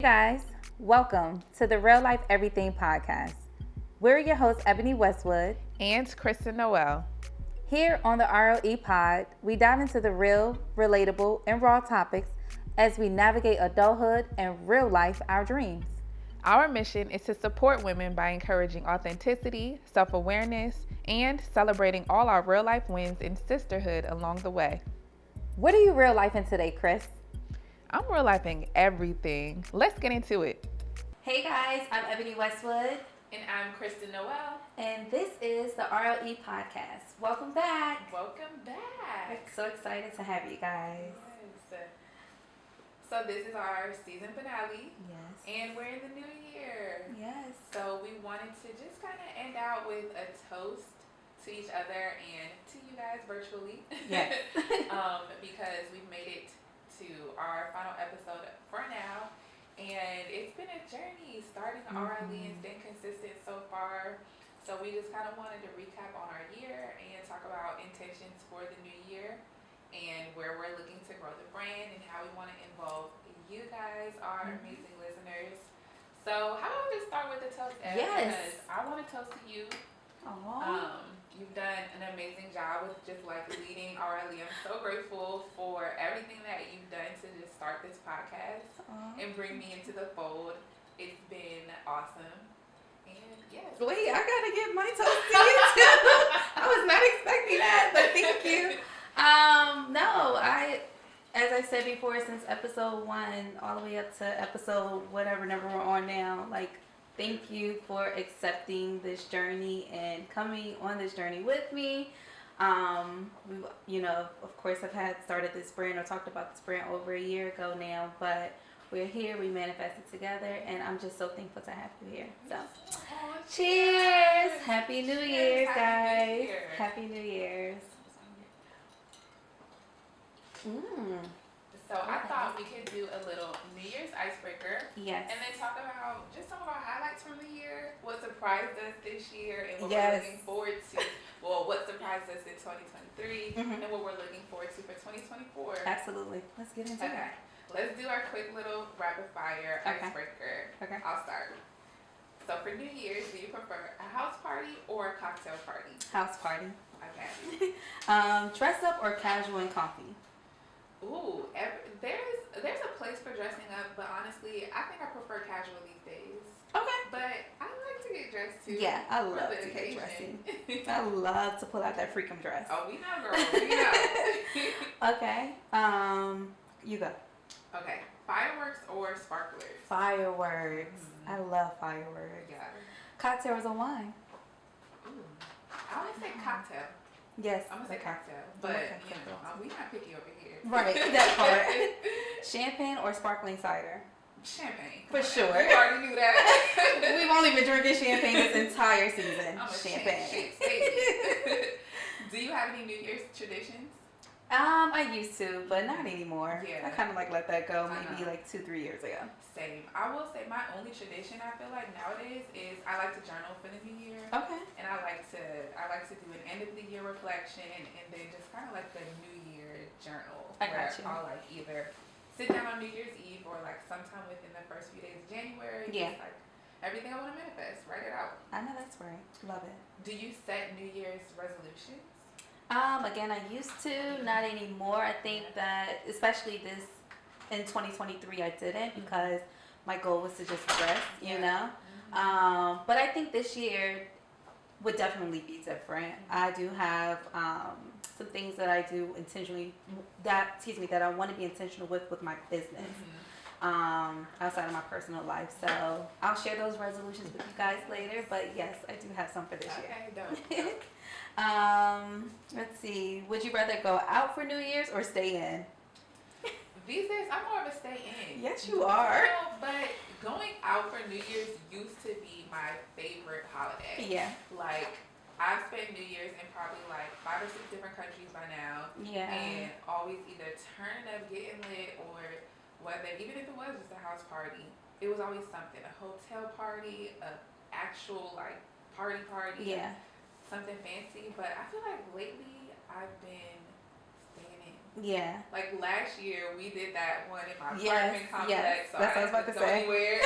Hey guys, welcome to the Real Life Everything podcast. We're your hosts, Ebony Westwood and Kristen Noel. Here on the RLE pod, we dive into the real, relatable, and raw topics as we navigate adulthood and real life our dreams. Our mission is to support women by encouraging authenticity, self-awareness, and celebrating all our real life wins and sisterhood along the way. What are you real life in today, Chris? I'm real lifing everything. Let's get into it. Hey guys, I'm Ebony Westwood. And I'm Kristen Noel. And this is the RLE podcast. Welcome back. Welcome back. We're so excited to have you guys. Yes. So this is our season finale. Yes. And we're in the new year. Yes. So we wanted to just kind of end out with a toast to each other and to you guys virtually. Yes. Because we've made it to our final episode for now, and it's been a journey starting the RLE and staying consistent so far. So we just kind of wanted to recap on our year and talk about intentions for the new year and where we're looking to grow the brand and how we want to involve you guys, our amazing listeners. So how about we just start with the toast? Ed? Yes. Because I want to toast to you. You've done an amazing job with just like leading RLE. I'm so grateful for everything that you've done to just start this podcast and bring me into the fold. It's been awesome. And yes. Wait, I gotta give my toast to you too. I was not expecting that, but thank you. As I said before, since episode 1 all the way up to episode whatever number we're on now, thank you for accepting this journey and coming on this journey with me. We, of course, have started this brand or talked about this brand over a year ago now, but we're here, we manifested together, and I'm just so thankful to have you here. So, cheers! Happy New Year's, guys! Happy New Year's. So I thought we could do a little New Year's icebreaker. Yes. And then talk about just some of our highlights from the year, what surprised us this year, and what we're looking forward to. Well, what surprised us in 2023, and what we're looking forward to for 2024. Absolutely. Let's get into it. Okay. Let's do our quick little rapid fire icebreaker. Okay. I'll start. So for New Year's, do you prefer a house party or a cocktail party? House party. Okay. Dress up or casual and comfy? Ooh, there's a place for dressing up, but honestly, I think I prefer casual these days. Okay. But I like to get dressed too. Yeah, I love to get dressing. I love to pull out that freakum dress. Oh, we know, girl. We know. Okay. You go. Okay. Fireworks or sparklers? Fireworks. I love fireworks. Yeah. Cocktails or wine? Ooh. I always say cocktail. Yes. I'm gonna say cocktail, but we not picky over here. Right, that part. Champagne or sparkling cider? Champagne. For sure. You already knew that. We've only been drinking champagne this entire season. Champagne. Do you have any New Year's traditions? I used to, but not anymore. Yeah. I kind of let that go maybe 2-3 years ago. Same. I will say my only tradition I feel like nowadays is I like to journal for the new year. Okay. And I like to do an end of the year reflection and then just kind of like the New Year journal. I got you. I'll either sit down on New Year's Eve or sometime within the first few days of January. Yeah. Just everything I want to manifest, write it out. I know that's right. Love it. Do you set New Year's resolutions? Again, I used to, not anymore. I think that, especially in 2023, I didn't because my goal was to just rest, you know. But I think this year would definitely be different. I do have some things that I do intentionally, that I want to be intentional with my business. Outside of my personal life. So I'll share those resolutions with you guys later. But yes, I do have some for this year. Okay, dope. Let's see. Would you rather go out for New Year's or stay in? These days, I'm more of a stay in. Yes, you are. But going out for New Year's used to be my favorite holiday. Yeah. I've spent New Year's in probably 5 or 6 different countries by now. Yeah. And always either turning up, getting lit, or whether, even if it was just a house party, it was always something. A hotel party, a actual party. Yeah. Something fancy. But I feel like lately I've been staying in. Yeah. Like last year, we did that one in my Yes, apartment complex. yes. So That's I what I was about didn't to go say. anywhere.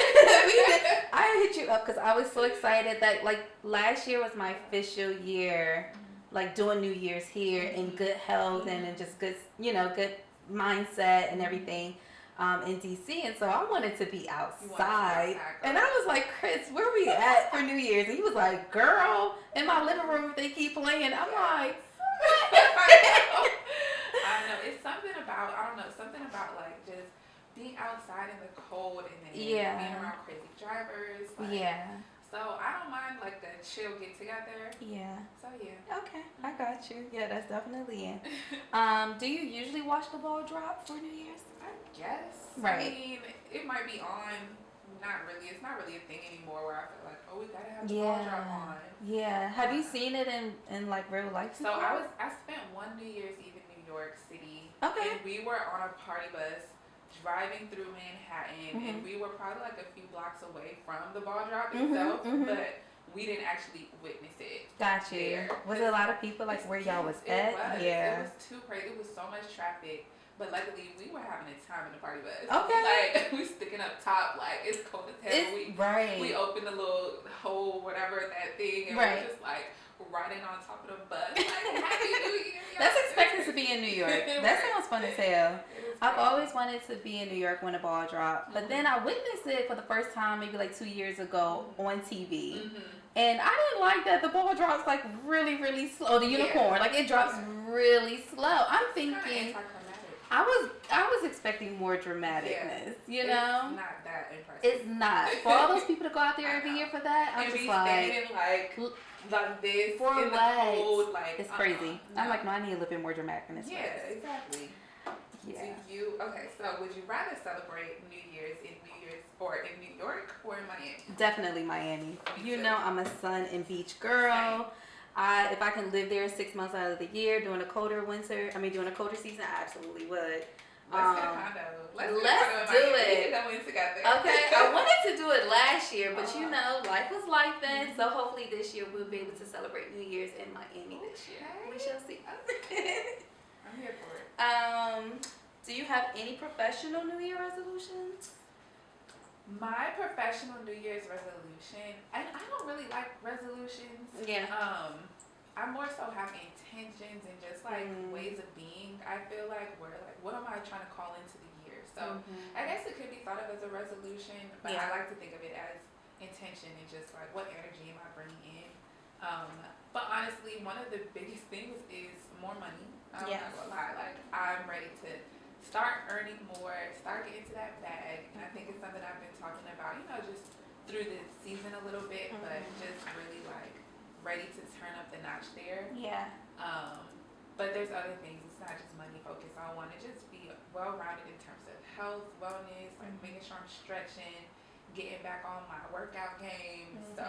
I hit you up because I was so excited that like last year was my official year, like doing New Year's here in good health and in just good, good mindset and everything. In DC, and so I wanted to be outside, and I was like, Chris, where we at for New Year's? And he was like, girl, in my living room, they keep playing. I'm like, I know. It's something about, I don't know, something about like just being outside in the cold and then being around crazy drivers. Like, yeah. So I don't mind like the chill get together. Yeah. So yeah. Okay, I got you. Yeah, that's definitely it. Do you usually watch the ball drop for New Year's? I guess. Right. I mean, it might be on. Not really. It's not really a thing anymore where I feel like, oh, we gotta have the ball drop on. Yeah. Have you seen it in like real life? So I spent one New Year's Eve in New York City. Okay. And we were on a party bus driving through Manhattan, and we were probably like a few blocks away from the ball drop itself, but we didn't actually witness it. Got you. Was it a lot of people like where y'all was at? Yeah. It was too crazy. It was so much traffic. But luckily, we were having a time in the party bus. Okay. Like, we sticking up top, like, it's cold as hell. We opened the little hole, whatever, that thing, and we're just, like, riding on top of the bus. Like, Happy New Year. That's expected to be in New York. That sounds fun as hell. I've always wanted to be in New York when a ball dropped. But then I witnessed it for the first time maybe like 2 years ago on TV. And I didn't like that the ball drops like really, really slow. The unicorn, like it drops really slow. I'm thinking... I was expecting more dramaticness, you know? It's not that impressive. It's not. For all those people to go out there every year for that, I'm just like... standing like this for in the cold, like... It's crazy. No. I'm like, no, I need a little bit more dramaticness. Yeah, exactly. Yeah. Okay, so would you rather celebrate New Year's in New York or in Miami? Definitely Miami. You know I'm a sun and beach girl. If I can live there 6 months out of the year during a colder season, I absolutely would. Let's get a condo. Let's do it. Together. Okay, I wanted to do it last year, but you know, life was life then. So hopefully this year we'll be able to celebrate New Year's in Miami this year. We shall see. I'm here for it. Do you have any professional New Year resolutions? My professional New Year's resolution, and I don't really like resolutions. Yeah. I more so have intentions and just like ways of being. I feel like what am I trying to call into the year? So I guess it could be thought of as a resolution, but I like to think of it as intention and just like what energy am I bringing in. But honestly, one of the biggest things is more money. I'm not gonna lie. Like I'm ready to start earning more, start getting to that bag. And I think it's something I've been talking about, just through the season a little bit, but just really like ready to turn up the notch there. Yeah. But there's other things. It's not just money focused. I want to just be well-rounded in terms of health, wellness, like making sure I'm stretching, getting back on my workout game. So,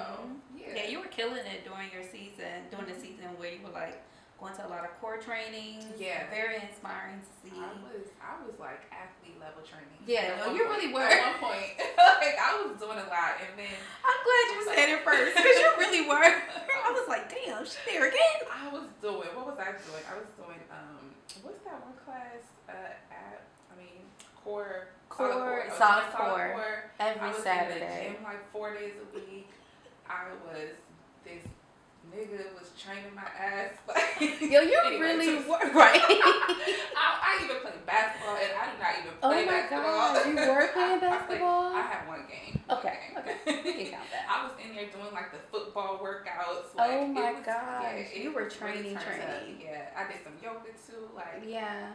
yeah. Yeah, you were killing it during your season, during the season where you were like, going to a lot of core trainings. Yeah. Very inspiring to see. I was like athlete level training. Yeah, no, you really were. At one point. Like I was doing a lot and then I'm glad you said it first because you really were. I was like, damn, she's there again. I was doing, what was I doing? I was doing, what's that one class solid core. Every Saturday. I was in the gym like 4 days a week. This nigga was training my ass. Like, yo, you really were. Right. I even played basketball, and I did not even play basketball. Oh my God, you were playing basketball? I had one game. Okay. We can count that. I was in there doing like the football workouts. Like, oh my gosh, you were training. Yeah, I did some yoga too. Like,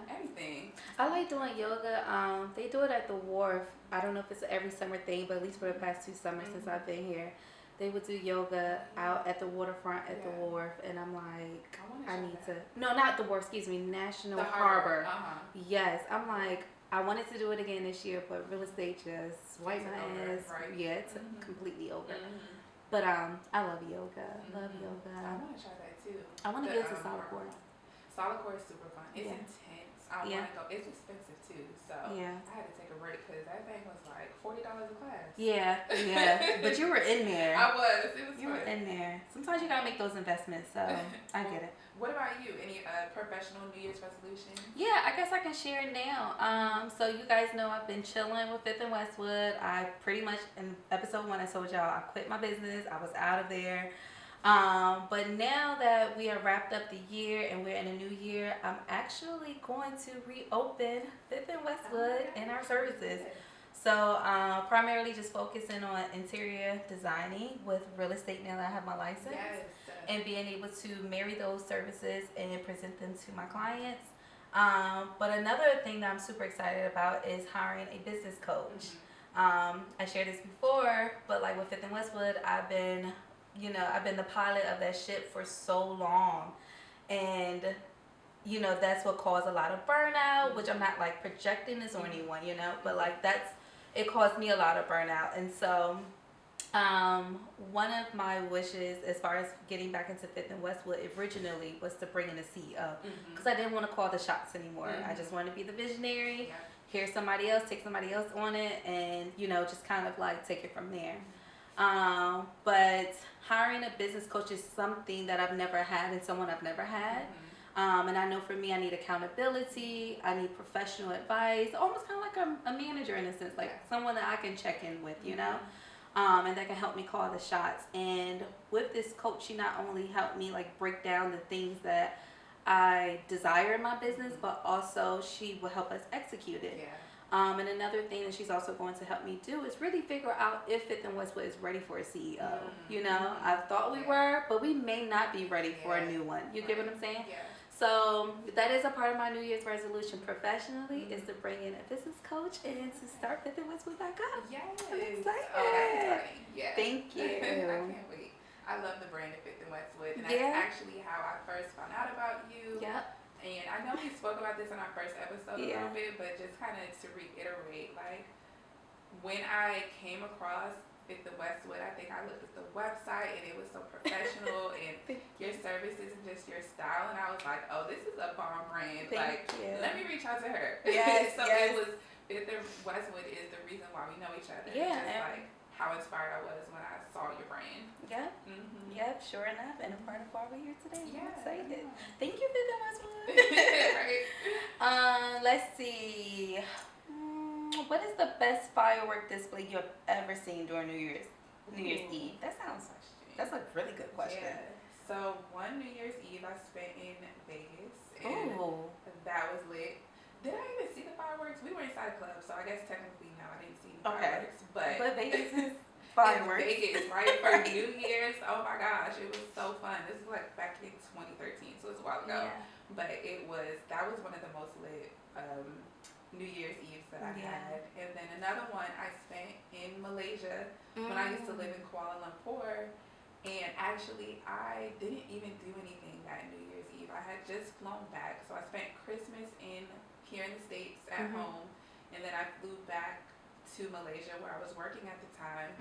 everything. I like doing yoga. They do it at the Wharf. I don't know if it's an every summer thing, but at least for the past 2 summers since I've been here. They would do yoga out at the waterfront at the Wharf, and I'm like, I need to. No, not the Wharf. Excuse me, National Harbor. Yes, I'm like, I wanted to do it again this year, but real estate just wiped my ass. Right? Yeah, it's completely over. But I love yoga. Love yoga. I want to try that too. I want to get to solid core. Solid core is super fun. It's intense. I Yeah. want to go. It's expensive too, so Yeah. I had to take a break because that thing was like $40 a class. Yeah. Yeah. But you were in there. I was. It was You were fun. in there. Sometimes you gotta make those investments, so I get it. What about you? Any professional New Year's resolutions? Yeah, I guess I can share it now. So you guys know I've been chilling with Fifth and Westwood. I pretty much in episode 1 I told y'all I quit my business. I was out of there. But now that we are wrapped up the year and we're in a new year, I'm actually going to reopen Fifth and Westwood and our services. So primarily just focusing on interior designing with real estate now that I have my license. Yes. And being able to marry those services and present them to my clients. But another thing that I'm super excited about is hiring a business coach. I shared this before, but like with Fifth and Westwood, I've been the pilot of that ship for so long. And, that's what caused a lot of burnout, which I'm not like projecting this on anyone, but like it caused me a lot of burnout. And so one of my wishes as far as getting back into Fifth and Westwood originally was to bring in a CEO because I didn't want to call the shots anymore. I just wanted to be the visionary, hear somebody else, take somebody else on it, and just kind of like take it from there. But hiring a business coach is something that I've never had and someone I've never had. And I know for me, I need accountability. I need professional advice, almost kind of like a manager in a sense, like someone that I can check in with, and that can help me call the shots. And with this coach, she not only helped me like break down the things that I desire in my business, but also she will help us execute it. And another thing that she's also going to help me do is really figure out if Fifth and Westwood is ready for a CEO. I thought we were, but we may not be ready for a new one. You get what I'm saying? So that is a part of my New Year's resolution professionally is to bring in a business coach and to start Fifth and Westwood back up. Yes. I'm excited. Oh, that's exciting. Yes. Thank you. I can't wait. I love the brand of Fifth and Westwood, and that's actually how I first found out about you. Yep. And I know we spoke about this in our first episode a little bit, but just kind of to reiterate, like when I came across Fifth and Westwood, I think I looked at the website and it was so professional and your services and just your style, and I was like, oh, this is a bomb brand. Let me reach out to her. So it was Fifth and Westwood is the reason why we know each other. Yeah. Just like how inspired I was when I saw your brand. Yep. Yep, sure enough. And a part of why we're here today. I'm excited. Yeah. Thank you, Fifth and Westwood. Right. Let's see. What is the best firework display you have ever seen during New Year's Eve? That's a really good question. Yeah. So one New Year's Eve I spent in Vegas, and that was lit. Did I even see the fireworks? We were inside a club, so I guess technically no, I didn't see the fireworks. But Vegas is fireworks. Vegas, right, for New Year's. Oh my gosh, it was so fun. This was like back in 2013, so it was a while ago. Yeah. But that was one of the most lit New Year's Eves that I had. And then another one I spent in Malaysia when I used to live in Kuala Lumpur. And actually, I didn't even do anything that New Year's Eve. I had just flown back. So I spent Christmas here in the States at home. And then I flew back to Malaysia where I was working at the time.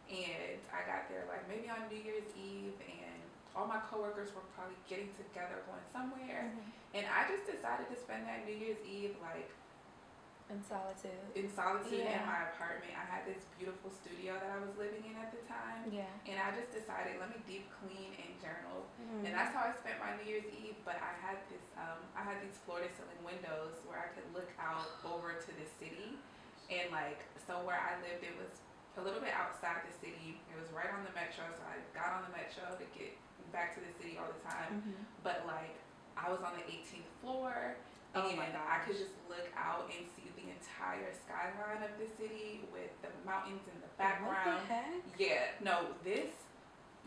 And I got there like maybe on New Year's Eve, and all my coworkers were probably getting together going somewhere. And I just decided to spend that New Year's Eve like in solitude in my apartment. I had this beautiful studio that I was living in at the time. And I just decided, let me deep clean and journal. And that's how I spent my New Year's Eve. But I had these floor to ceiling windows where I could look out over to the city. And so where I lived, it was a little bit outside the city. It was right on the metro, so I got on the metro to get back to the city all the time. But I was on the 18th floor. And I could just look out and see the entire skyline of the city with the mountains in the background. What the heck? Yeah, no,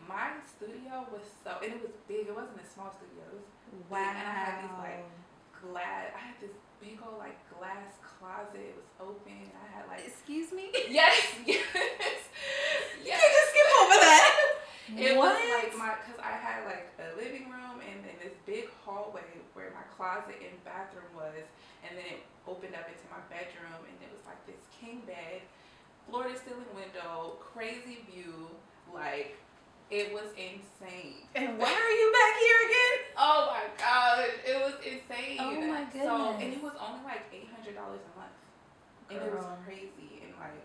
my studio was and it was big. It wasn't a small studio. It was big, and I had these I had this big old glass closet. It was open. I had Excuse me? Yes. You can't just skip over that. It was because I had a living room and then this big hallway where my closet and bathroom was, and then it opened up into my bedroom, and it was this king bed, floor to ceiling window, crazy view, it was insane. And why are you back here again? Oh my gosh, it was insane. Oh my goodness. So, and it was a month, and it was Girl. crazy. And like,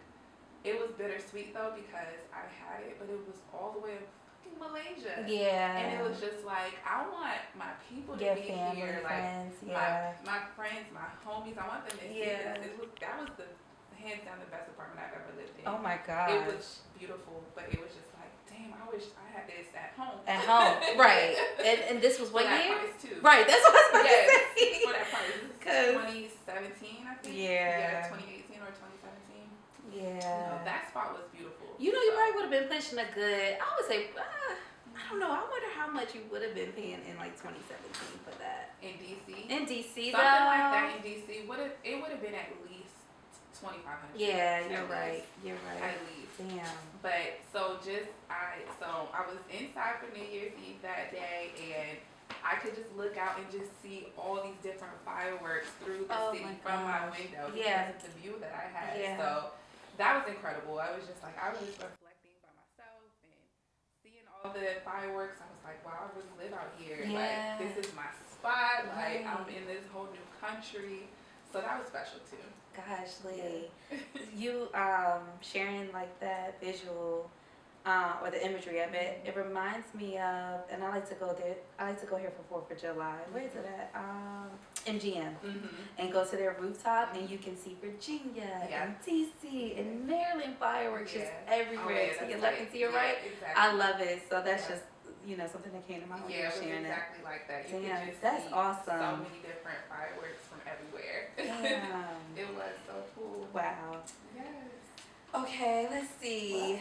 it was bittersweet though because I had it, but it was all the way in fucking Malaysia. Yeah. And it was just like, I want my people to Your be family, here, friends, like yeah. my friends, my homies. I want them to see Yeah. this. That was the hands down the best apartment I've ever lived in. Oh my god. It was beautiful, but it was just like, damn, I wish I had this at home. At home, right? And this was For what that year? price too. Right. That's what I was about Yes, to say. for that price. This is 2017, I think. Yeah. 2018 or 2017. Yeah. You know, that spot was beautiful. You know, you probably would have been pushing a good. I would say, I don't know. I wonder how much you would have been paying in like 2017 for that. In DC. In DC, Something though. like that in DC it would have been at least 2,500. Yeah, you're right. You're right. At least. Damn. But so I was inside for New Year's Eve that day, and I could just look out and just see all these different fireworks through the city from my window. Yeah. Because of the view that I had. Yeah. So that was incredible. I was just reflecting by myself and seeing all the fireworks. I was like, wow, I really live out here. Yeah. Like, this is my spot. Like, Right. I'm in this whole new country. So that was special too. Gosh, Lee, you sharing like that visual or the imagery of it, it reminds me of, and I like to go there. I like to go here for 4th of July. Where is it at? MGM, and go to their rooftop, and you can see Virginia and DC and Maryland fireworks just everywhere. To your left and to your right. Exactly. I love it. So that's just something that came to mind when you Yeah, were it was sharing exactly like that. You Damn, could just that's see awesome. so many different fireworks from everywhere. Damn. It was so cool. Wow. Yes. Okay, let's see.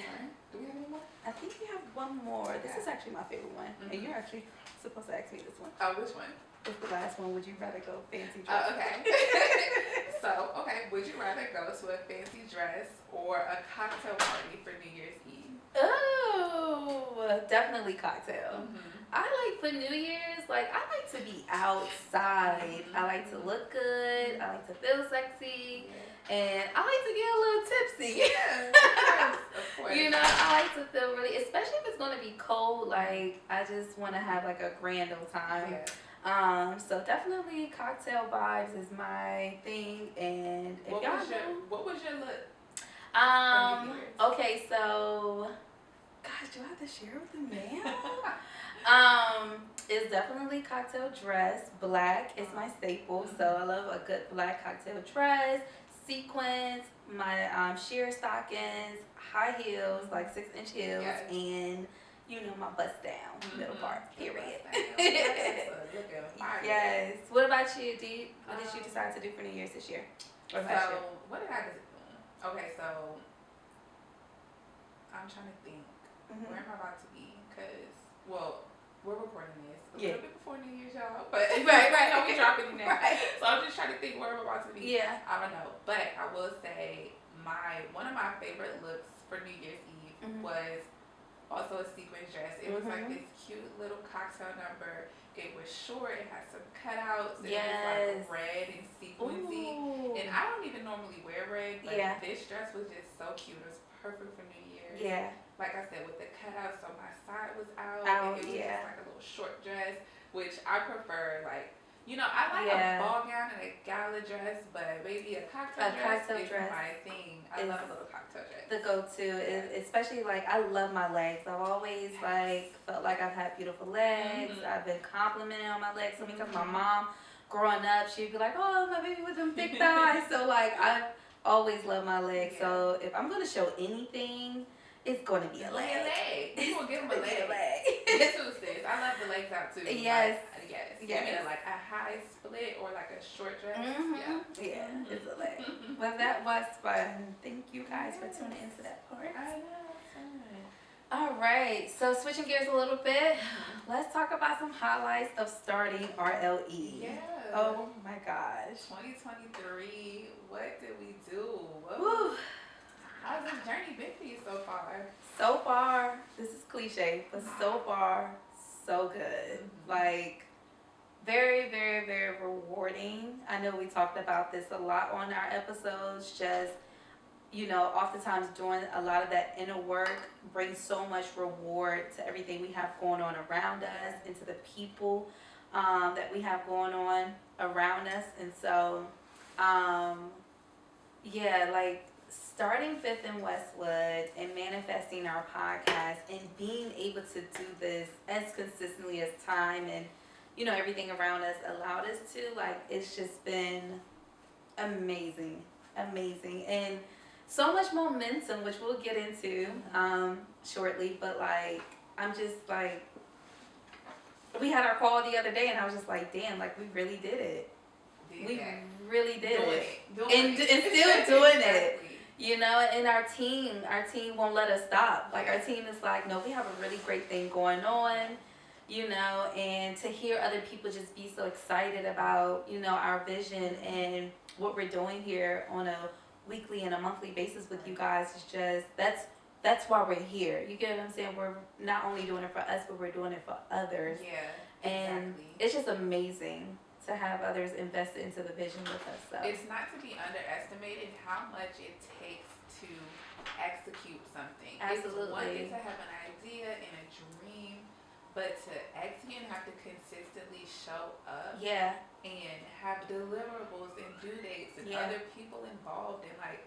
Do we have any more? I think we have one more. This is actually my favorite one, and you're actually supposed to ask me this one. Oh, which one? It's the last one. Would you rather go fancy dress? Okay. Would you rather go to a fancy dress or a cocktail party for New Year's Eve? Oh, definitely cocktail. I like for New Year's, like I like to be outside. I like to look good. I like to feel sexy, and I like to get a little tipsy. Yeah, of course. You know, I like to feel really, especially if it's gonna be cold. Like I just want to have like a grand old time. Yeah. So definitely cocktail vibes is my thing. And if what was your look? Okay, so gosh, do I have to share with them now? It's definitely cocktail dress. Black is my staple, so I love a good black cocktail dress, sequins, my sheer stockings, high heels, like 6-inch heels, and my bust down middle part. Period. Yes. What about you? What did you decide to do for New Year's this year? Or last year? What did I do? Okay, so I'm trying to think. Where am I about to be? Because, we're recording this a little bit before New Year's, y'all. But right. No, we dropping it now. Right. So I'm just trying to think where I'm about to be. Yeah. I don't know. But I will say one of my favorite looks for New Year's Eve was also a sequin dress. It was like this cute little cocktail number. It was short. It had some cutouts. It was like red and sequincy. And I don't even normally wear red, but this dress was just so cute. It was perfect for New Year's. Yeah. Like I said, with the cutouts, so my side was out. And it was just like a little short dress, which I prefer. Like, I like a ball gown and a gala dress, but maybe a cocktail dress is my thing. I love a little cocktail dress. The go-to, especially like I love my legs. I've always felt like I've had beautiful legs. I've been complimented on my legs so many times. My mom, growing up, she'd be like, "Oh, my baby with them thick thighs." So like I've always loved my legs. So if I'm gonna show anything, it's gonna be a leg. You gonna give them a leg. Me too, sis. I love the legs out too. Yes. Yes. Give me like a high split or like a short dress. Yeah, it's a leg. Well, that was fun. Thank you guys for tuning into that part. I know. All right. So switching gears a little bit, let's talk about some highlights of starting RLE. Yeah. Oh my gosh. 2023. What did we do? How's this journey been for you so far? So far, this is cliche, but so far, so good. Like, very, very, very rewarding. I know we talked about this a lot on our episodes. Just, oftentimes doing a lot of that inner work brings so much reward to everything we have going on around us and to the people that we have going on around us. And so, Yeah, like starting Fifth and Westwood and manifesting our podcast and being able to do this as consistently as time and everything around us allowed us to, like, it's just been amazing, amazing, and so much momentum, which we'll get into shortly. But like, I'm just like, we had our call the other day, and I was just like, damn, like we really did it. We really did it. And still doing it. And our team won't let us stop. Like, our team is like, no, we have a really great thing going on, and to hear other people just be so excited about, our vision and what we're doing here on a weekly and a monthly basis with you guys is just, that's why we're here. You get what I'm saying? We're not only doing it for us, but we're doing it for others. Yeah, and it's just amazing to have others invest into the vision with us. So it's not to be underestimated how much it takes to execute something. Absolutely. It's one thing to have an idea and a dream, but to execute and have to consistently show up. Yeah. And have deliverables and due dates and other people involved in like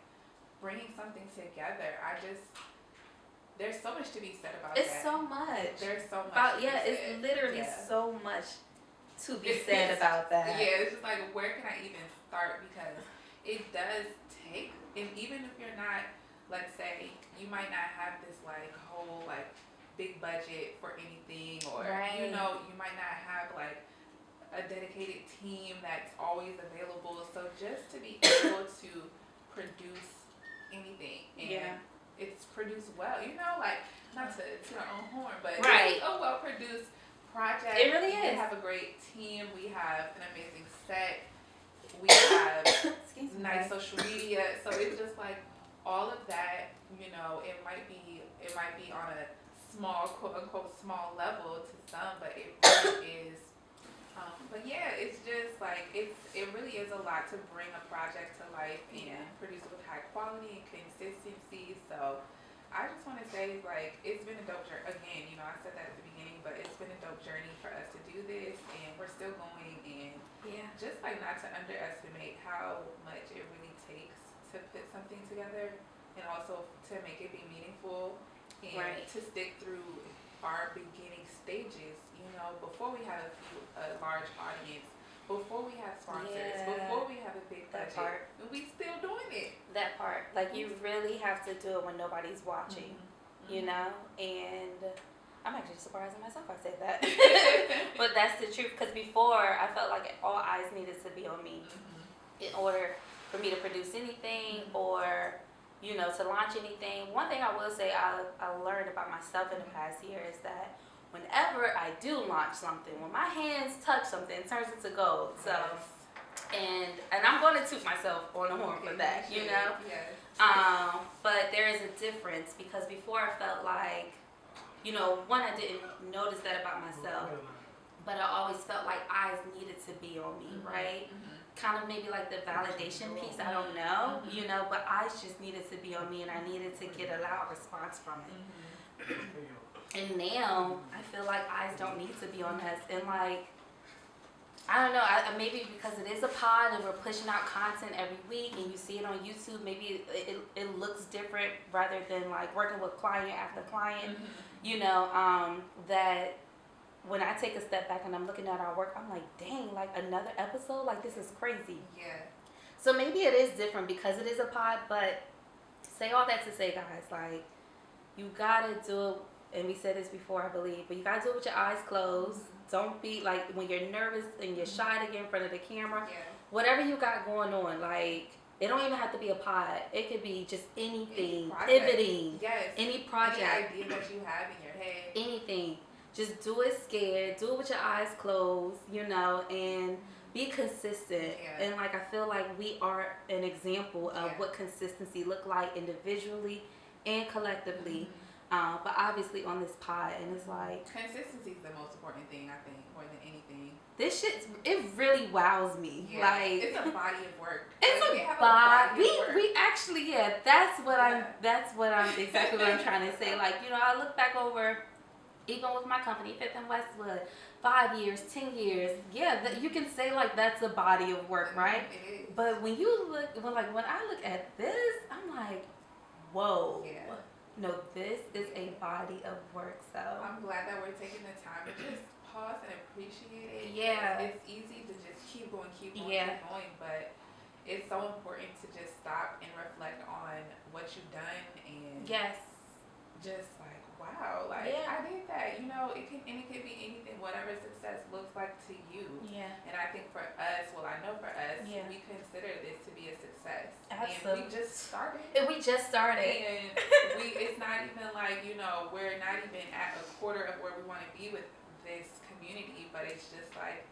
bringing something together. There's so much to be said about it's that. So much. There's so much. It's literally so much to be said about that. Yeah, it's just like, where can I even start? Because it does take, and even if you're not, let's say, you might not have this like whole like big budget for anything, or you might not have like a dedicated team that's always available. So just to be able to produce anything and it's produced well, like, not to our own horn, but it's a well produced project. It really is. We have a great team. We have an amazing set. We have nice social media. So it's just like all of that. It might be on a small, quote unquote, small level to some, but it really is. But yeah, it's just like it really is a lot to bring a project to life and produce it with high quality and consistency. So I just want to say, like, it's been a dope journey. Again, I said that at the beginning, but it's been a dope journey for us to do this, and we're still going. And just like, not to underestimate how much it really takes to put something together, and also to make it be meaningful and to stick through our beginning stages. Before we had a large audience, before we had sponsors, before we have a big budget, we still doing it. That part, like, you really have to do it when nobody's watching, and I'm actually surprised at myself I said that. But that's the truth, because before I felt like all eyes needed to be on me in order for me to produce anything or to launch anything. One thing I will say I learned about myself in the past year is that whenever I do launch something, when my hands touch something, it turns into gold. So, and I'm going to toot myself on the horn for that, but there is a difference, because before I felt like, one, I didn't notice that about myself, but I always felt like eyes needed to be on me, right? Kind of maybe like the validation piece, I don't know, but eyes just needed to be on me, and I needed to get a loud response from it. And now I feel like eyes don't need to be on us. And like, I don't know, maybe because it is a pod and we're pushing out content every week and you see it on YouTube, maybe it looks different rather than like working with client after client, that when I take a step back and I'm looking at our work, I'm like, dang, like another episode? Like, this is crazy. Yeah. So maybe it is different because it is a pod, but say all that to say, guys, like, you gotta do it. And we said this before, I believe, but you gotta do it with your eyes closed. Don't be like, when you're nervous and you're shy to get in front of the camera, whatever you got going on, like, it don't even have to be a pod. It could be just anything, pivoting, any project, any idea that you have in your head, anything. Just do it scared, do it with your eyes closed, and be consistent. And like, I feel like we are an example of what consistency look like individually and collectively. But obviously on this pod, and it's like, consistency is the most important thing, I think, more than anything. This shit, it really wows me. Like, it's a body of work. It's like, a body. We actually, that's what I'm exactly what I'm trying to say. Like, I look back over even with my company, Fifth and Westwood, 5 years, 10 years, yeah, you can say like that's a body of work, right? It is. But when I look at this, I'm like, whoa. Yeah. No, this is a body of work. So I'm glad that we're taking the time to just pause and appreciate it. Yeah. It's easy to just keep going, Yeah. keep going, but it's so important to just stop and reflect on what you've done and yes, just like, wow, like Yeah. I did that. You know, it can be anything, whatever success looks like to you. yeah, And I think for us, well, I know for us, Yeah. we consider this to be a success. Absolutely. And we just started. and we just started. And it's not even like, you know, we're not even at a quarter of where we want to be with this community, but it's just like,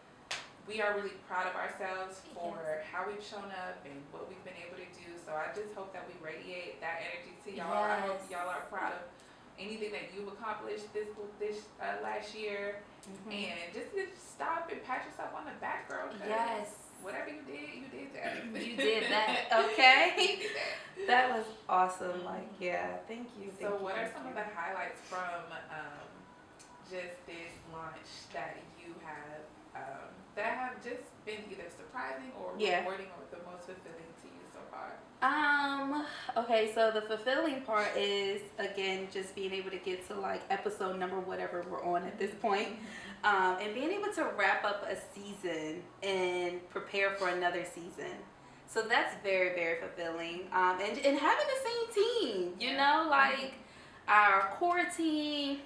we are really proud of ourselves for how we've shown up and what we've been able to do. So I just hope that we radiate that energy to y'all. I hope Yes. y'all are proud of anything that you've accomplished this last year. Mhm. And just stop and pat yourself on the back, girl. 'Cause Yes, whatever you did that. you did that. Okay, You did that. that was awesome. Like, yeah, thank you. So what are some of the highlights from just this launch that you have that have just been either surprising or Yeah. rewarding or the most fulfilling to you so far? Okay, so the fulfilling part is again just being able to get to like episode number whatever we're on at this point, and being able to wrap up a season and prepare for another season. So that's very, very fulfilling. And having the same team, you know, like our core team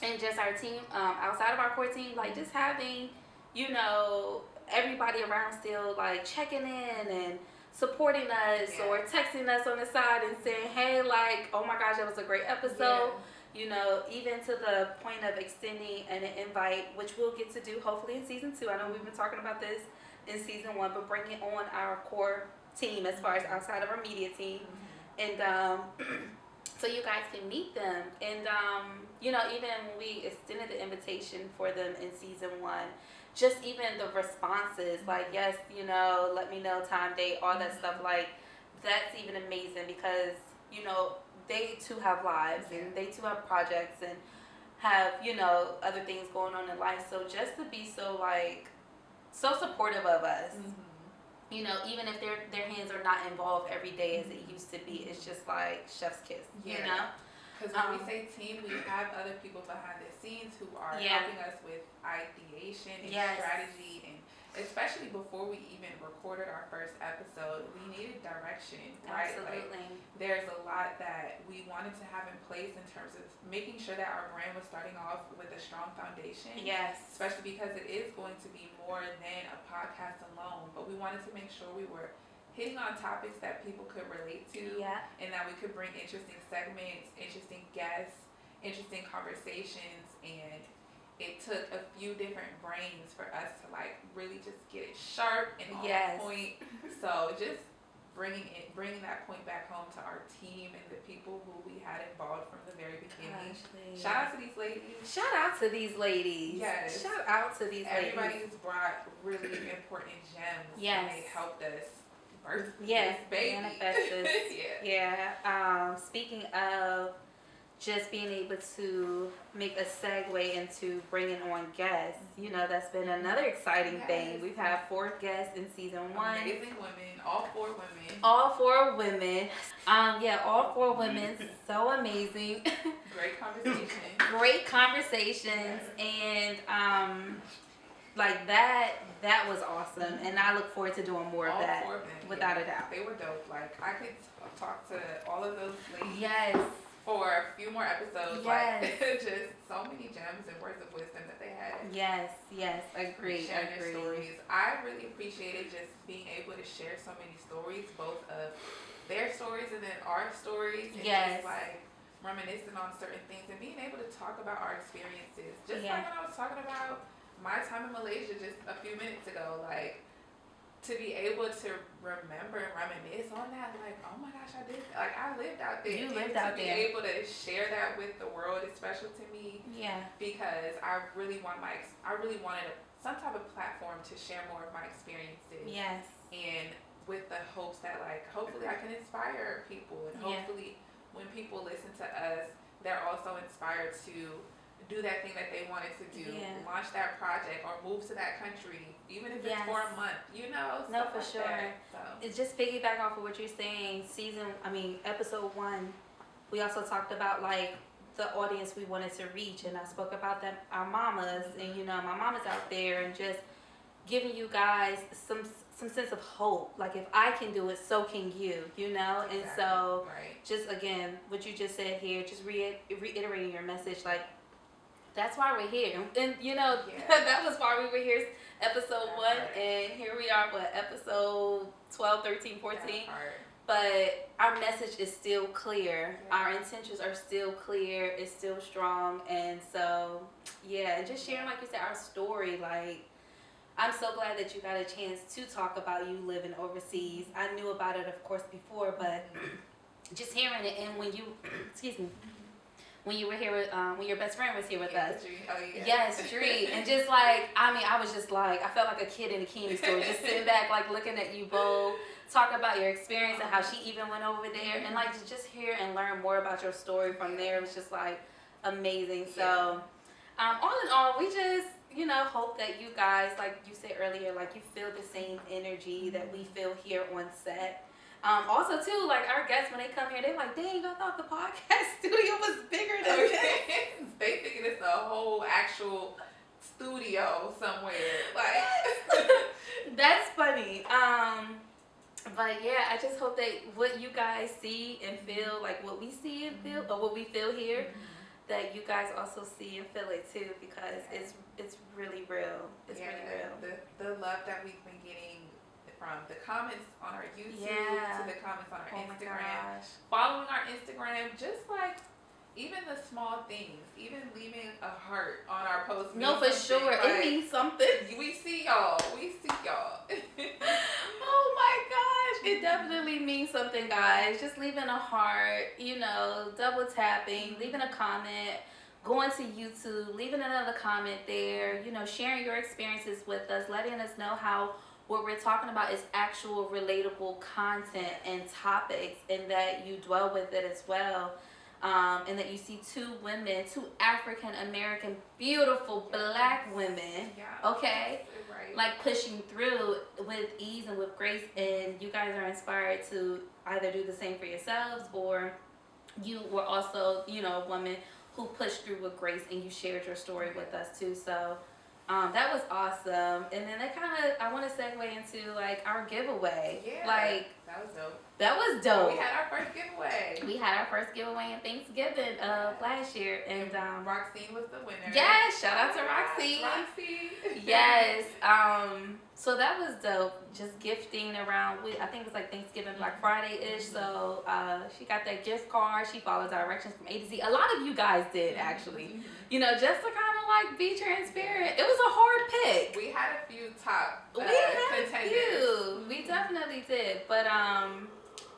and just our team outside of our core team, like just having, you know, everybody around still like checking in and supporting us or texting us on the side and saying, hey, like, oh my gosh, that was a great episode. You know, even to the point of extending an invite, which we'll get to do hopefully in season 2. I know we've been talking about this in season 1, but bringing on our core team as far as outside of our media team. And so you guys can meet them. And, you know, even when we extended the invitation for them in season 1, just even the responses, like, yes, you know, let me know time, date, all that stuff, like, that's even amazing because, you know, they too have lives and they too have projects and have, you know, other things going on in life. So just to be so, like, so supportive of us, you know, even if their hands are not involved every day as it used to be, it's just like chef's kiss, you know? Because when we say team, we have other people behind the scenes who are helping us with ideation and strategy, and especially before we even recorded our first episode, we needed direction, right? Absolutely. Like, there's a lot that we wanted to have in place in terms of making sure that our brand was starting off with a strong foundation. Yes. Especially because it is going to be more than a podcast alone, but we wanted to make sure we were hitting on topics that people could relate to, and that we could bring interesting segments, interesting guests, interesting conversations, and it took a few different brains for us to like really just get it sharp and on point. So just bringing that point back home to our team and the people who we had involved from the very beginning. Shout out to these ladies. Shout out to these ladies. Yes. Shout out to these ladies. Everybody's brought really important gems. Yes. And they helped us birth Yes. this baby. Manifest this. Speaking of just being able to make a segue into bringing on guests, you know, that's been another exciting thing. We've had 4 guests in season 1. Amazing women, all 4 women. All 4 women. All 4 women. So amazing. Great conversation. Great conversations, and like that was awesome, and I look forward to doing more of that. 4 of them, without a doubt. They were dope. Like I could talk to all of those ladies. Yes. For a few more episodes. Yes. Like just so many gems and words of wisdom that they had. Yes. Agree. Sharing their stories. I really appreciated just being able to share so many stories, both of their stories and then our stories. And just like reminiscing on certain things and being able to talk about our experiences. Just like when I was talking about my time in Malaysia just a few minutes ago, like to be able to remember and reminisce on that, like, oh my gosh, I did, like, I lived out there. You lived out there. To be able to share that with the world is special to me. Yeah. Because I really wanted some type of platform to share more of my experiences. Yes. And with the hopes that, like, hopefully I can inspire people, and hopefully when people listen to us, they're also inspired to do that thing that they wanted to do, Yeah. launch that project, or move to that country, even if it's for a month, you know? No, stuff for like sure. that. So. It's just piggyback off of what you're saying. Episode 1, we also talked about like the audience we wanted to reach, and I spoke about them, our mamas, and you know, my mama's out there, and just giving you guys some sense of hope. Like if I can do it, so can you. You know, Exactly. and so Right. just again, what you just said here, just reiterating your message, like. That's why we're here, and you know that was why we were here, episode 1, and here we are, episode 12, 13, 14. But our message is still clear. Yeah. Our intentions are still clear. It's still strong, and so and just sharing, like you said, our story. Like, I'm so glad that you got a chance to talk about you living overseas. I knew about it, of course, before, but just hearing it, and when you, excuse me. When you were here with, when your best friend was here with us. Yes, Dree. And just like, I was just like, I felt like a kid in a candy store, just sitting back, like looking at you both, talk about your experience and how she even went over there, and like to just hear and learn more about your story from there. It was just like amazing. So, all in all, we just, you know, hope that you guys, like you said earlier, like you feel the same energy that we feel here on set. Also, too, like our guests, when they come here, they're like, dang, I thought the podcast studio was bigger than this. They think it's a whole actual studio somewhere. Like, that's funny. But yeah, I just hope that what you guys see and feel, like what we see and feel, or what we feel here, that you guys also see and feel it too, because it's really real. It's really real. The love that we've been getting from the comments on our YouTube to the comments on our Instagram, following our Instagram, just like even the small things, even leaving a heart on our post. No, for sure, like, it means something. We see y'all. Oh my gosh, it definitely means something, guys. Just leaving a heart, you know, double tapping, leaving a comment, going to YouTube, leaving another comment there, you know, sharing your experiences with us, letting us know how what we're talking about is actual relatable content and topics, and that you dwell with it as well. And that you see two African American, beautiful Black women, okay, like pushing through with ease and with grace, and you guys are inspired to either do the same for yourselves, or you were also, you know, a woman who pushed through with grace, and you shared your story with us too. So that was awesome. And then I want to segue into like our giveaway. Yeah, like that was dope. That was dope. We had our first giveaway. In Thanksgiving last year, and Roxine was the winner. Yes, shout out to Roxine. Yes. So that was dope. Just gifting around. I think it was like Thanksgiving, Black Friday ish. So she got that gift card. She followed directions from A to Z. A lot of you guys did actually. You know, just to kind of like be transparent. It was a hard pick. We had a few top contenders. We definitely did, but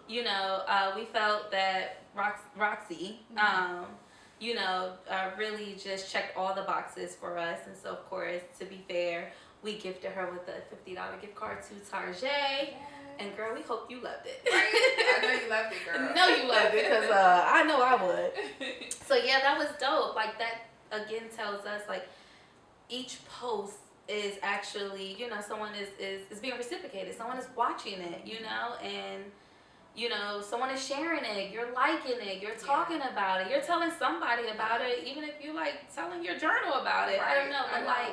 you know, we felt that Roxy, you know, really just checked all the boxes for us. And so, of course, to be fair, we gifted her with a $50 gift card to Target. Yes. And girl, we hope you loved it. Right? I know you loved it, girl. No, you loved it, because I know I would. So yeah, that was dope. Like that again tells us like each post is actually, you know, someone is being reciprocated. Someone is watching it, you know, and you know, someone is sharing it, you're liking it, you're talking about it, you're telling somebody about it, even if you like telling your journal about it. Right. I don't know, but like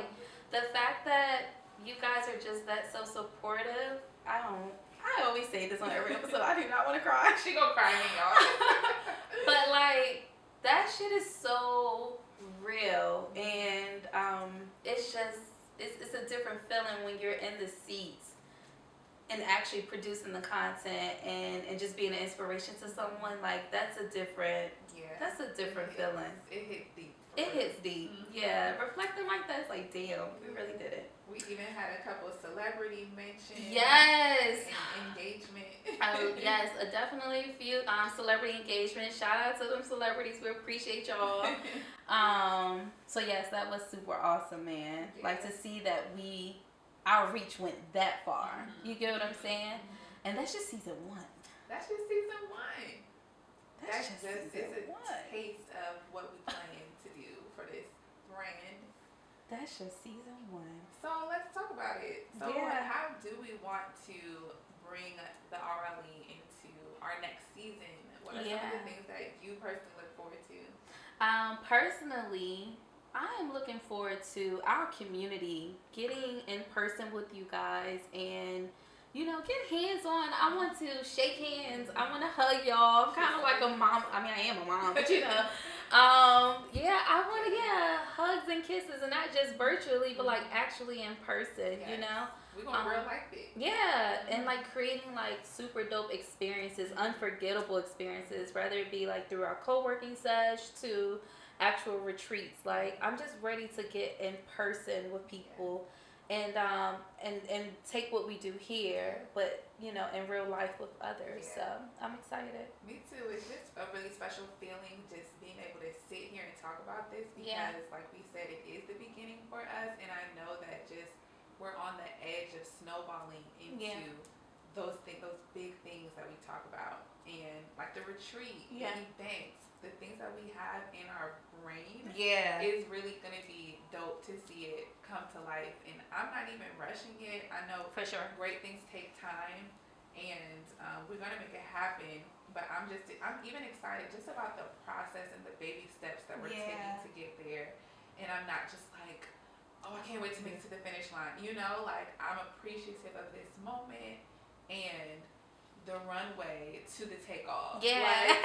the fact that you guys are just that so supportive, I always say this on every episode, I do not want to cry. She gonna cry me, y'all. But like, that shit is so real, and it's just, it's a different feeling when you're in the seats and actually producing the content and just being an inspiration to someone. Like that's a different feeling. It hits deep. It hits deep. Yeah, reflecting like that, it's like, damn, we really did it. We even had a couple of celebrity mentions. Yes. And engagement. Yes, definitely a few celebrity engagement. Shout out to them celebrities. We appreciate y'all. So yes, that was super awesome, man. Yeah. Like to see that our reach went that far. You get what I'm saying? And that's just season 1. That's just season 1. That's just season a taste of what we plan to do for this That's just season 1. So let's talk about it. So Yeah. how do we want to bring the RLE into our next season? What are some of Yeah. the things that you personally look forward to? Personally, I am looking forward to our community getting in person with you guys and get hands on. I want to shake hands. I want to hug y'all. I'm kind of like a mom. I mean, I am a mom, but yeah, I want to hugs and kisses, and not just virtually, but like actually in person. Yes. We want real life it. Yeah, and like creating like super dope experiences, unforgettable experiences, whether it be like through our co-working sesh to actual retreats. Like I'm just ready to get in person with people and take what we do here, but in real life with others. So I'm excited. Me too. It's just a really special feeling just being able to sit here and talk about this because like we said, it is the beginning for us, and I know that just we're on the edge of snowballing into those big things that we talk about, and like the retreat, the events, the things that we have in our brain is really going to be dope to see it come to life. And I'm not even rushing it. I know for sure great things take time, and we're going to make it happen. But I'm even excited just about the process and the baby steps that we're taking to get there. And I'm not just like, oh, I can't wait to make it to the finish line. Like I'm appreciative of this moment and the runway to the takeoff. Yeah. Like,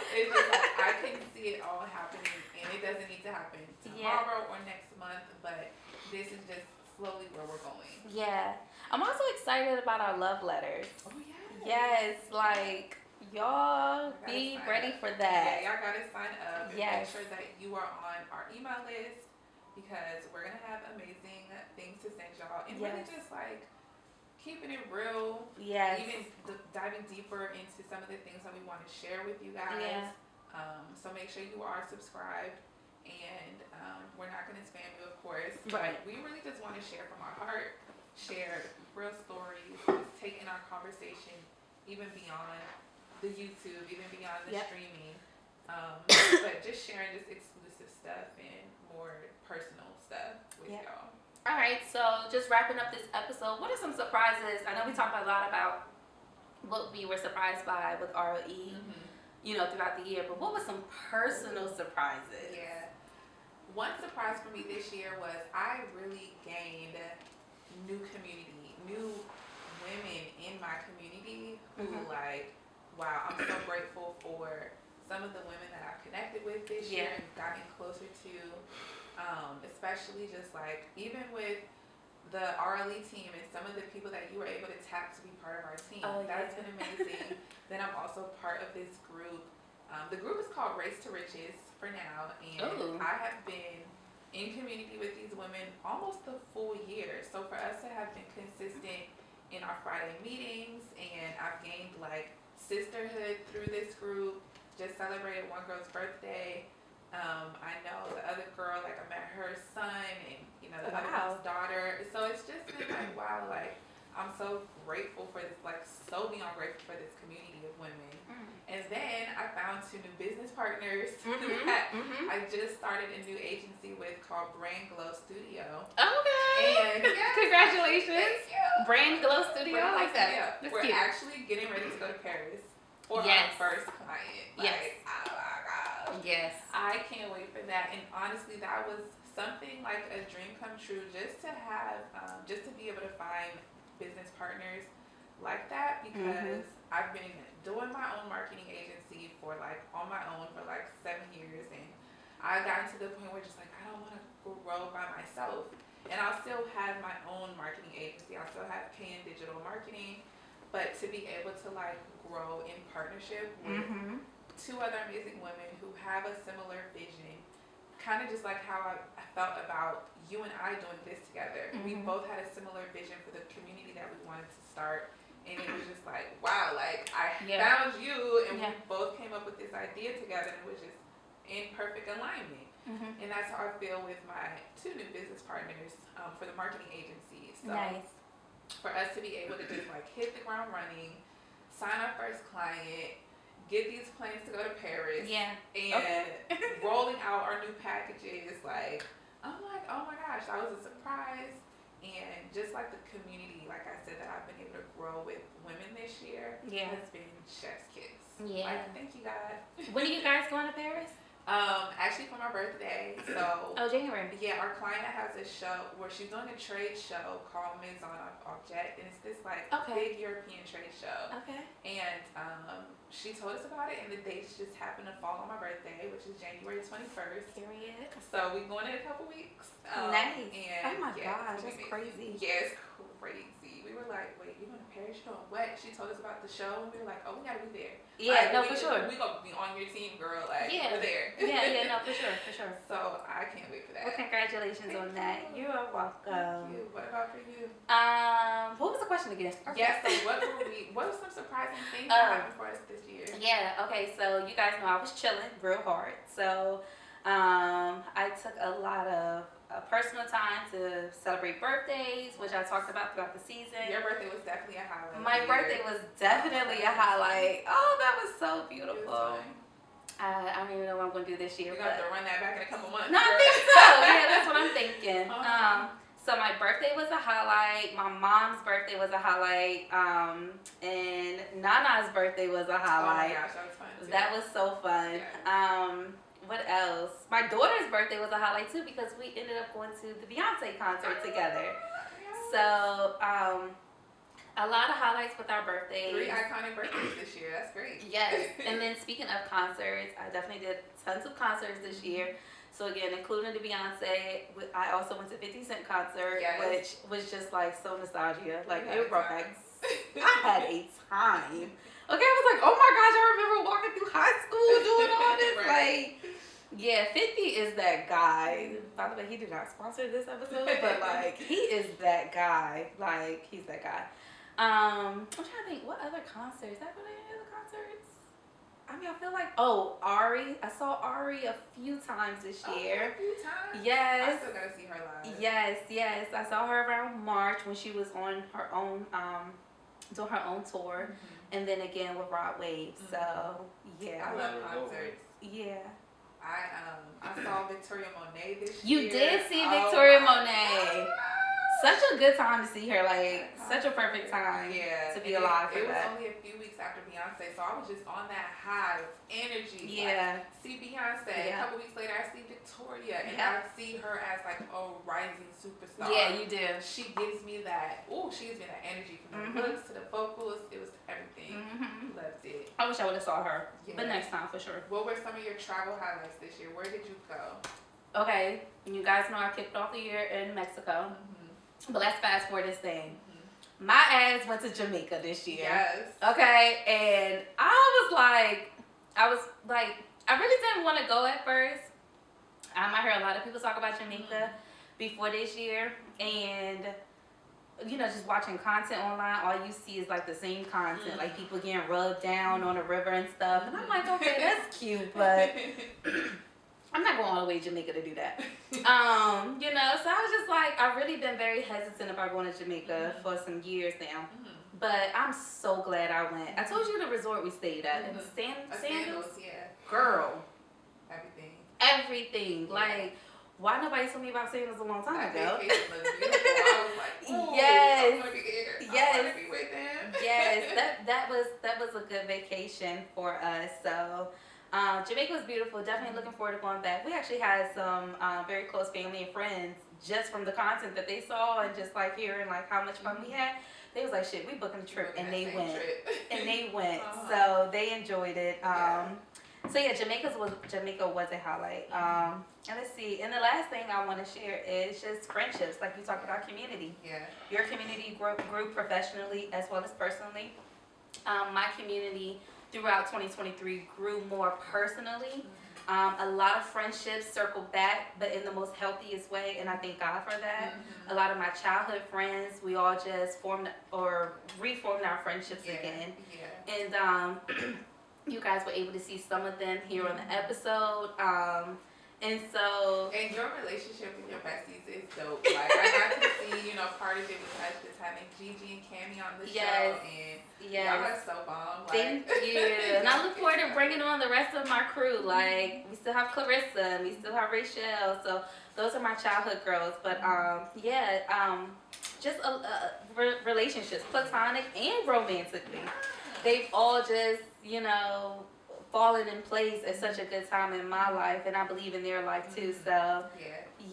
it's just like I can see it all happening, and it doesn't need to happen tomorrow or next month, but this is just slowly where we're going. Yeah. I'm also excited about our love letters. Oh yeah. Yes, like y'all be ready for that. Yeah, y'all gotta sign up and make sure that you are on our email list because we're gonna have amazing things to send y'all, and really just like keeping it real. Yes. Even diving deeper into some of the things that we want to share with you guys. Yeah. So make sure you are subscribed, and we're not gonna spam you, of course. Right. We really just want to share from our heart, share real stories, just taking our conversation even beyond the YouTube, even beyond the streaming, but just sharing this exclusive stuff and more personal stuff with y'all. All right, so just wrapping up this episode, what are some surprises? I know we talked a lot about what we were surprised by with RLE, throughout the year, but what were some personal surprises? Yeah. One surprise for me this year was I really gained new community, new women in my community who like, wow, I'm so grateful for some of the women that I've connected with this year and gotten closer to, especially just like even with the RLE team and some of the people that you were able to tap to be part of our team. That's been amazing. Then I'm also part of this group. The group is called Race to Riches for now, and I have been in community with these women almost the full year. So for us to have been consistent in our Friday meetings, and I've gained like sisterhood through this group. Just celebrated one girl's birthday. I know the other girl, like I met her son and the other one's daughter. So it's just been like, wow, like I'm so grateful for this, like so beyond grateful for this community of women. And then I found 2 new business partners that I just started a new agency with called Brand Glow Studio. Okay. And congratulations. Thank you. Brand Glow Studio. I like that. We're actually getting ready to go to Paris for our first client. Like, oh my gosh. Yes. I can't wait for that. And honestly, that was something like a dream come true, just to have, just to be able to find business partners like that, because I've been doing my own marketing agency for like on my own for like 7 years, and I got to the point where just like I don't want to grow by myself, and I'll still have my own marketing agency. I'll still have KN Digital Marketing, but to be able to like grow in partnership with 2 other amazing women who have a similar vision, kind of just like how I felt about you and I doing this together. We both had a similar vision for the community that we wanted to start. And it was just like, wow, like I found you, and we both came up with this idea together, and it was just in perfect alignment. And that's how I feel with my 2 new business partners for the marketing agency. So for us to be able to just like hit the ground running, sign our first client, get these plans to go to Paris. Yeah. And rolling out our new packages, like, I'm like, oh my gosh, that was a surprise. And just like the community, like I said, that I've been able to grow with women this year has been chef's kiss. Yeah. Like, thank you, God. When are you guys going to Paris? Actually for my birthday. So January. yeah, our client has a show where she's doing a trade show called Maison Objet, and it's this like big European trade show. Okay. And she told us about it, and the dates just happened to fall on my birthday, which is January 21st. Period. So we're going in a couple weeks. Nice. And oh my gosh, that's crazy. Yeah, it's crazy. We were like, wait, you going to Paris? You doing what? She told us about the show, and we were like, oh, we gotta be there. Yeah, like, no, for sure. We gonna be on your team, girl. Like, we're there. Yeah, no, for sure. So I can't wait for that. Well, congratulations on that. You are welcome. Thank you. What about for you? What was the question again? Yes. So what were some surprising things that happened for us this year? Yeah. Okay. So you guys know I was chilling real hard. So I took a lot of personal time to celebrate birthdays, which I talked about throughout the season. Your birthday was definitely a highlight. My birthday was definitely a highlight. Oh, that was so beautiful. I don't even know what I'm going to do this year. You're going to have to run that back in a couple months. No, I think so. Yeah, that's what I'm thinking. So my birthday was a highlight. My mom's birthday was a highlight. And Nana's birthday was a highlight. Oh my gosh, that was fun too. That was so fun. Yeah. What else? My daughter's birthday was a highlight too because we ended up going to the Beyonce concert together. So a lot of highlights with our birthdays. 3 iconic birthdays this year. That's great. Yes. And then speaking of concerts, I definitely did tons of concerts this year. So again, including the Beyonce, I also went to 50 Cent concert, which was just like so nostalgia. Like it brought back. I had a time. Okay, I was like, oh my gosh, I remember walking through high school doing all this. Like, yeah, 50 is that guy. By the way, he did not sponsor this episode, but like, he is that guy. Like, he's that guy. I'm trying to think, what other concerts? Have I been to any other concerts? I mean, I feel like, Ari. I saw Ari a few times this year. A few times? Yes. I still gotta see her live. Yes. I saw her around March when she was on her own, doing her own tour. Mm-hmm. And then again with Rod Wave. So, yeah. I love concerts. Yeah. I saw Victoria Monet this year. You did see Victoria Monet. Such a good time to see her, like, such a perfect time to be alive for that. It was only a few weeks after Beyonce, so I was just on that high of energy. Yeah. Like, see Beyonce, a couple weeks later I see Victoria, and I see her as, like, a rising superstar. Yeah, you do. She gives me that, she gives me that energy from the looks to the vocals. It was everything. Loved it. I wish I would have saw her, but next time for sure. What were some of your travel highlights this year? Where did you go? Okay, you guys know I kicked off the year in Mexico. But let's fast forward this thing. My ass went to Jamaica this year. Yes. Okay, and I really didn't want to go at first. I heard a lot of people talk about Jamaica before this year, and just watching content online, all you see is like the same content, like people getting rubbed down on the river and stuff. And I'm like, okay, that's cute, but I'm not going all the way to Jamaica to do that. So I was just like, I've really been very hesitant about going to Jamaica for some years now. But I'm so glad I went. I told you the resort we stayed at. And Sandals, girl. Everything. Like, why nobody told me about Sandals a long time ago? I was like, yes. I want to be here. Yes. I want to be with them. Yes. That was a good vacation for us. So Jamaica was beautiful. Definitely looking forward to going back. We actually had some very close family and friends just from the content that they saw and just like hearing like how much fun we had. They was like, shit, we booking a trip, and they went. And they went. So they enjoyed it. So yeah, Jamaica was a highlight. And let's see. And the last thing I want to share is just friendships. Like you talked about community. Yeah. Your community grew professionally as well as personally. My community throughout 2023 grew more personally. A lot of friendships circled back, but in the most healthiest way, and I thank God for that. A lot of my childhood friends, we all just formed or reformed our friendships again. And you guys were able to see some of them here on the episode. And so. And your relationship with your besties is dope. Like, I got to see, you know, part of it was us just having Gigi and Cammy on the show. And y'all are so bomb. Like, thank you. And I look forward to bringing on the rest of my crew. Like, we still have Clarissa, and we still have Rachel. So those are my childhood girls. But just relationships, platonic and romantically. They've all just, you know, fallen in place at such a good time in my life, and I believe in their life too. So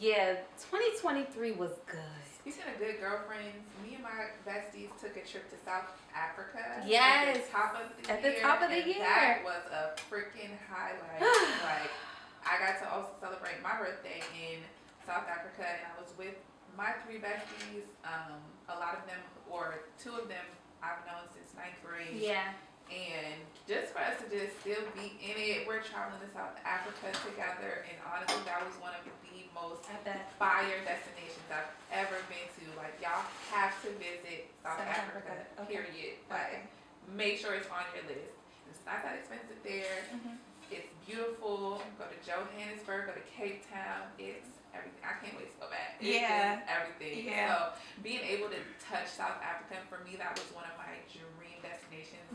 yeah, 2023 was good. Speaking of good girlfriends, me and my besties took a trip to South Africa. Yes, at the top of the year. That was a freaking highlight. Like, I got to also celebrate my birthday in South Africa, and I was with my 3 besties. A lot of them, or 2 of them, I've known since 9th grade. Yeah. And just for us to just still be in it, we're traveling to South Africa together, and honestly, that was one of the most fire destinations I've ever been to. Like, y'all have to visit South Africa. Period. Like, make sure it's on your list. It's not that expensive there. It's beautiful. Go to Johannesburg, go to Cape Town. It's everything. I can't wait to go back. It's everything. So being able to touch South Africa, for me, that was one of my dream destinations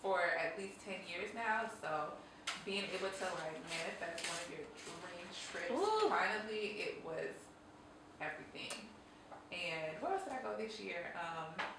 for at least 10 years now. So being able to like manifest one of your dream trips, finally, it was everything. And where else did I go this year?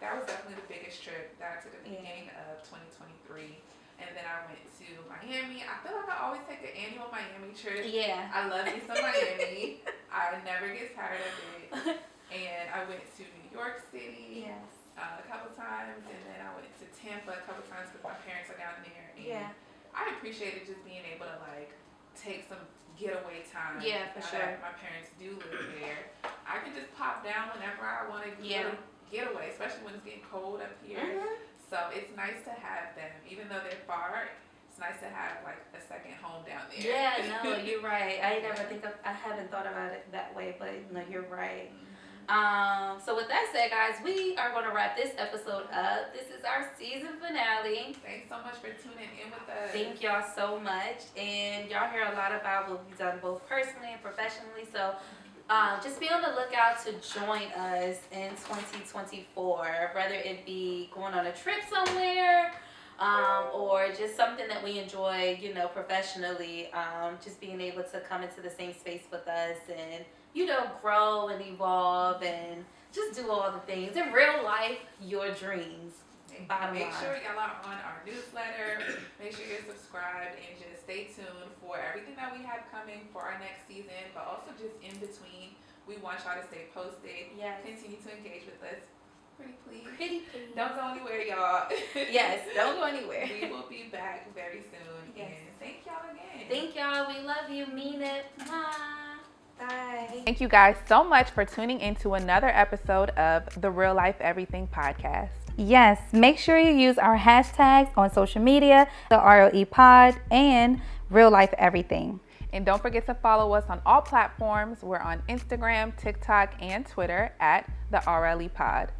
That was definitely the biggest trip that I took at the beginning of 2023. And then I went to Miami. I feel like I always take an annual Miami trip. Yeah. I love me some Miami. I never get tired of it. And I went to New York City a couple times. And then I went to Tampa a couple times because my parents are down there. And I appreciated just being able to like take some getaway time. Yeah, for sure. My parents do live there. I can just pop down whenever I want to get away, especially when it's getting cold up here. So it's nice to have them, even though they're far. It's nice to have like a second home down there. Yeah, no, you're right. I haven't thought about it that way, but no, you're right. So with that said, guys, we are going to wrap this episode up. This is our season finale. Thanks so much for tuning in with us. Thank y'all so much, and y'all hear a lot about what we've done both personally and professionally. So. Just be on the lookout to join us in 2024, whether it be going on a trip somewhere or just something that we enjoy, you know, professionally. Just being able to come into the same space with us and, you know, grow and evolve and just do all the things. In real life, your dreams. Make sure y'all are on our newsletter. Make sure you're subscribed and just stay tuned for everything that we have coming for our next season, but also just in between. We want y'all to stay posted. Yes. Continue to engage with us. Pretty please. Don't go anywhere, y'all. Yes, don't go anywhere. We will be back very soon. Yes. And thank y'all again. Thank y'all. We love you. Mean it. Bye. Thank you guys so much for tuning into another episode of the Real Life Everything podcast. Yes, make sure you use our hashtags on social media, the RLE Pod and Real Life Everything. And don't forget to follow us on all platforms. We're on Instagram, TikTok, and Twitter at the RLE Pod.